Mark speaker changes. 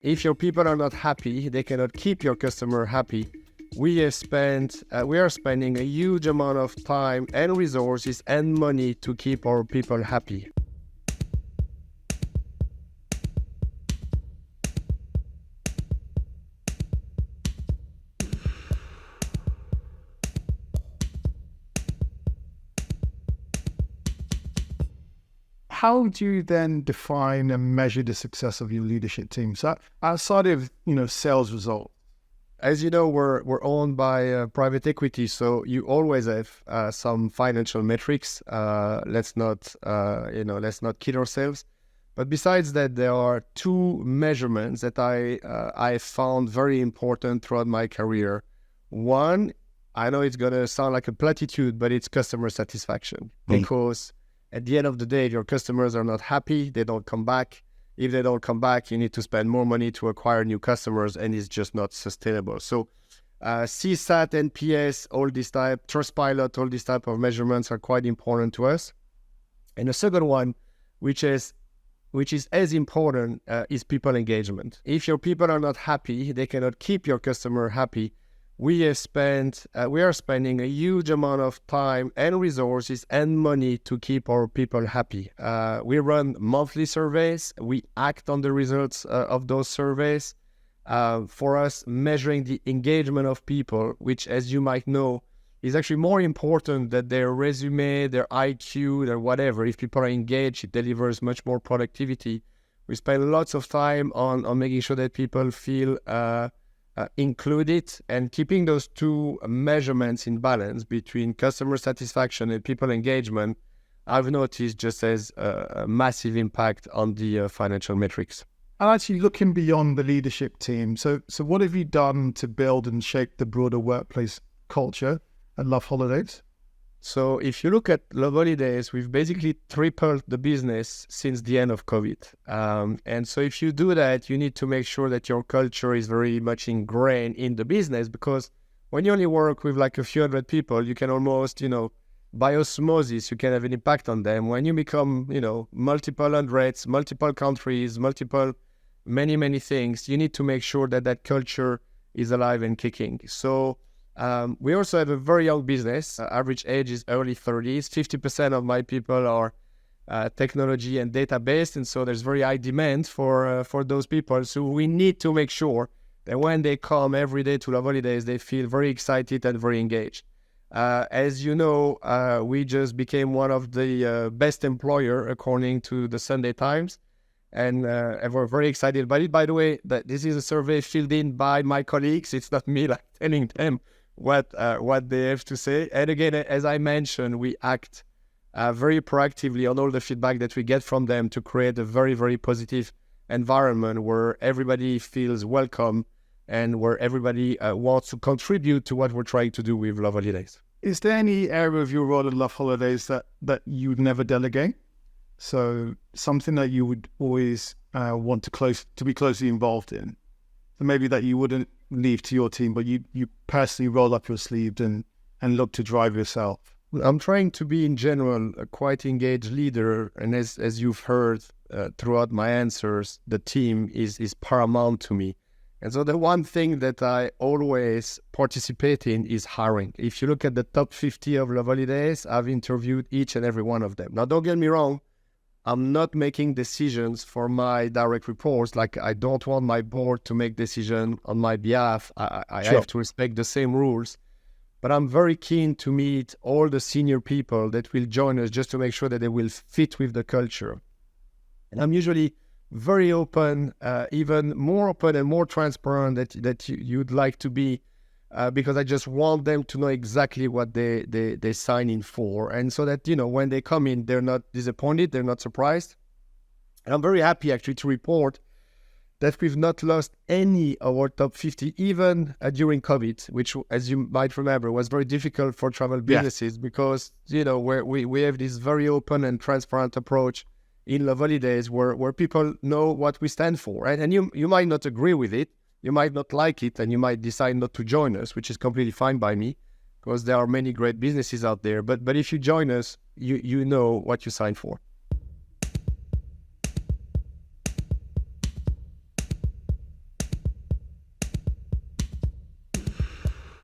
Speaker 1: If your people are not happy, they cannot keep your customer happy. We are spending a huge amount of time and resources and money to keep our people happy.
Speaker 2: How do you then define and measure the success of your leadership team? So outside of, sales results.
Speaker 1: As you know, we're owned by private equity, so you always have some financial metrics. Let's not kid ourselves. But besides that, there are two measurements that I found very important throughout my career. One, I know it's gonna sound like a platitude, but it's customer satisfaction. Because at the end of the day, if your customers are not happy, they don't come back. If they don't come back, you need to spend more money to acquire new customers, and it's just not sustainable. So CSAT, NPS, all this type, Trustpilot, all these type of measurements are quite important to us. And the second one, which is as important, is people engagement. If your people are not happy, they cannot keep your customer happy. We are spending a huge amount of time and resources and money to keep our people happy. We run monthly surveys. We act on the results of those surveys. For us, measuring the engagement of people, which, as you might know, is actually more important than their resume, their IQ, their whatever. If people are engaged, it delivers much more productivity. We spend lots of time on making sure that people feel included, and keeping those two measurements in balance between customer satisfaction and people engagement, I've noticed just has a massive impact on the financial metrics.
Speaker 2: And actually looking beyond the leadership team, so what have you done to build and shape the broader workplace culture at Loveholidays?
Speaker 1: So if you look at Loveholidays, we've basically tripled the business since the end of COVID. And so if you do that, you need to make sure that your culture is very much ingrained in the business, because when you only work with like a few hundred people, you can almost, by osmosis, you can have an impact on them. When you become, multiple hundreds, multiple countries, many, many things, you need to make sure that that culture is alive and kicking. So we also have a very young business. Average age is early 30s. 50% of my people are technology and data-based, and so there's very high demand for those people. So we need to make sure that when they come every day to Loveholidays, they feel very excited and very engaged. As you know, we just became one of the best employer according to the Sunday Times, and we're very excited about it. By the way, that this is a survey filled in by my colleagues. It's not me like telling them what they have to say. And again, as I mentioned, we act very proactively on all the feedback that we get from them to create a very, very positive environment where everybody feels welcome and where everybody wants to contribute to what we're trying to do with Loveholidays.
Speaker 2: Is there any area of your role at Loveholidays that you would never delegate? So something that you would always want to be closely involved in? So maybe that you wouldn't leave to your team, but you personally roll up your sleeves and look to drive yourself.
Speaker 1: I'm trying to be, in general, a quite engaged leader. And as you've heard throughout my answers, the team is paramount to me. And so the one thing that I always participate in is hiring. If you look at the top 50 of Loveholidays, I've interviewed each and every one of them. Now, don't get me wrong. I'm not making decisions for my direct reports. Like, I don't want my board to make decisions on my behalf. I
Speaker 2: Sure.
Speaker 1: have to respect the same rules. But I'm very keen to meet all the senior people that will join us just to make sure that they will fit with the culture. And I'm usually very open, even more open and more transparent that you'd like to be, because I just want them to know exactly what they sign in for. And so that, when they come in, they're not disappointed, they're not surprised. And I'm very happy actually to report that we've not lost any of our top 50, even during COVID, which, as you might remember, was very difficult for travel businesses because, we have this very open and transparent approach in Loveholidays where people know what we stand for. Right? And you might not agree with it, you might not like it, and you might decide not to join us, which is completely fine by me because there are many great businesses out there. But if you join us, you know what you signed for.